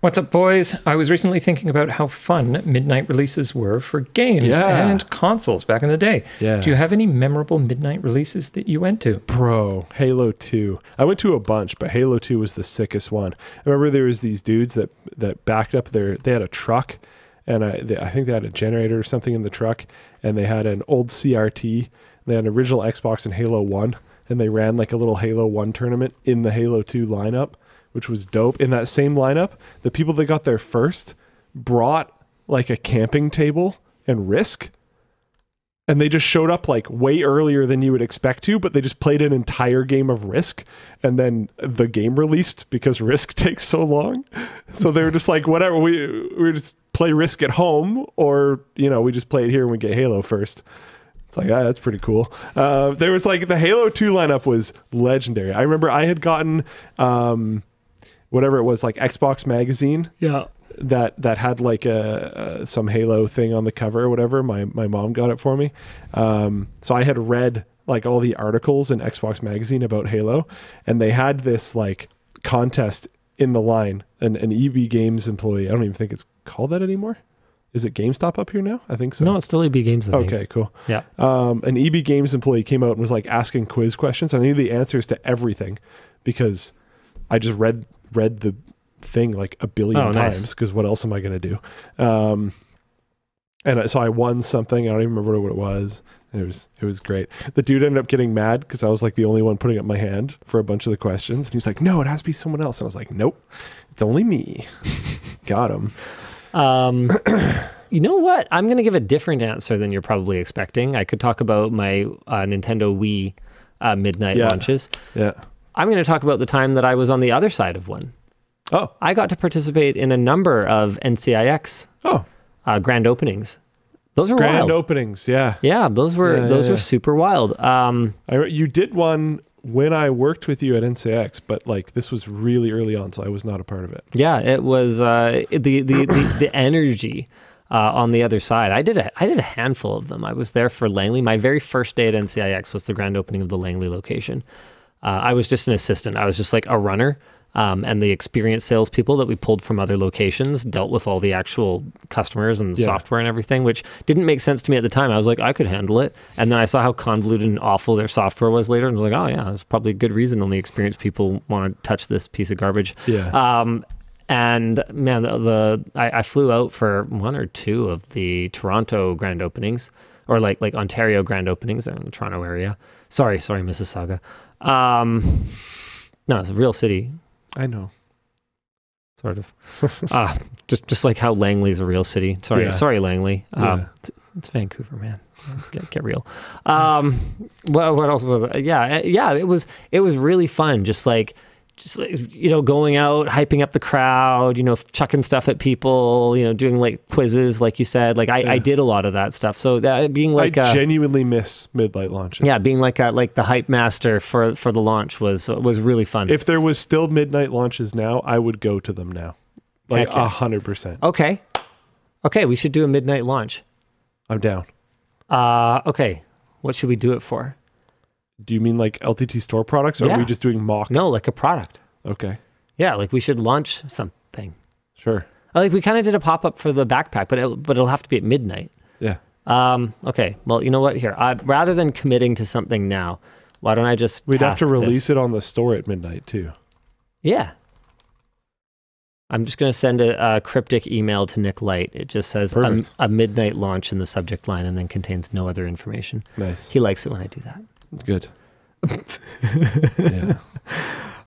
What's up, boys? I was recently thinking about how fun midnight releases were for games and consoles back in the day. Yeah. Do you have any memorable midnight releases that you went to? Bro, Halo 2. I went to a bunch, but Halo 2 was the sickest one. I remember there was these dudes that backed up they had a truck, and I think they had a generator or something in the truck, and they had an old CRT. They had an original Xbox and Halo 1, and they ran like a little Halo 1 tournament in the Halo 2 lineup, which was dope. In that same lineup, the people that got there first brought like a camping table and Risk, and they just showed up like way earlier than you would expect to, but they just played an entire game of Risk, and then the game released because Risk takes so long. So they were just like, whatever, we just play Risk at home, or we just play it here and we get Halo first. It's like, that's pretty cool. There was like the Halo 2 lineup was legendary. I remember I had gotten whatever it was, like Xbox magazine. Yeah. That had like some Halo thing on the cover or whatever. My mom got it for me. So I had read like all the articles in Xbox magazine about Halo, and they had this like contest in the line. An EB Games employee, I don't even think it's called that anymore. Is it GameStop up here now? I think so. No, it's still EB Games, I think. Okay, cool. Yeah. An EB Games employee came out and was like asking quiz questions. I knew the answers to everything because I just read the thing like a billion times, because what else am I going to do? And so I won something. I don't even remember what it was. It was great. The dude ended up getting mad because I was like the only one putting up my hand for a bunch of the questions. And he was like, no, it has to be someone else. And I was like, nope, it's only me. Got him. You know what? I'm going to give a different answer than you're probably expecting. I could talk about my Nintendo Wii midnight launches. Yeah. I'm going to talk about the time that I was on the other side of one. Oh. I got to participate in a number of NCIX grand openings. Those were wild. Grand openings, yeah. Yeah, those were super wild. You did one when I worked with you at NCIX, but like this was really early on, so I was not a part of it. Yeah, it was the energy on the other side. I did a handful of them. I was there for Langley. My very first day at NCIX was the grand opening of the Langley location. I was just an assistant. I was just like a runner. And the experienced salespeople that we pulled from other locations dealt with all the actual customers and software and everything, which didn't make sense to me at the time. I was like, I could handle it. And then I saw how convoluted and awful their software was later, and I was like, oh yeah, there's probably a good reason only experienced people want to touch this piece of garbage. Yeah. And man, I flew out for one or two of the Toronto grand openings, or like Ontario grand openings in the Toronto area. Sorry, Mississauga. No, it's a real city. I know. Sort of. Just like how Langley's a real city. Sorry, Langley. It's Vancouver, man. Get real. What else was it? Yeah. It was really fun. Just going out, hyping up the crowd, chucking stuff at people, doing like quizzes, like you said. Like I did a lot of that stuff. So that being like I genuinely miss midnight launches. Yeah, being like the hype master for the launch was really fun. If there was still midnight launches now, I would go to them now. Like 100%. Okay, we should do a midnight launch. I'm down. Okay. What should we do it for? Do you mean like LTT store products, or are we just doing mock? No, like a product. Okay. Yeah, like we should launch something. Sure. Like we kind of did a pop-up for the backpack, but it'll have to be at midnight. Yeah. Okay. Well, you know what? Here, rather than committing to something now, why don't I just We'd have to release it on the store at midnight too. Yeah. I'm just going to send a cryptic email to Nick Light. It just says a midnight launch in the subject line and then contains no other information. Nice. He likes it when I do that. Good. Yeah.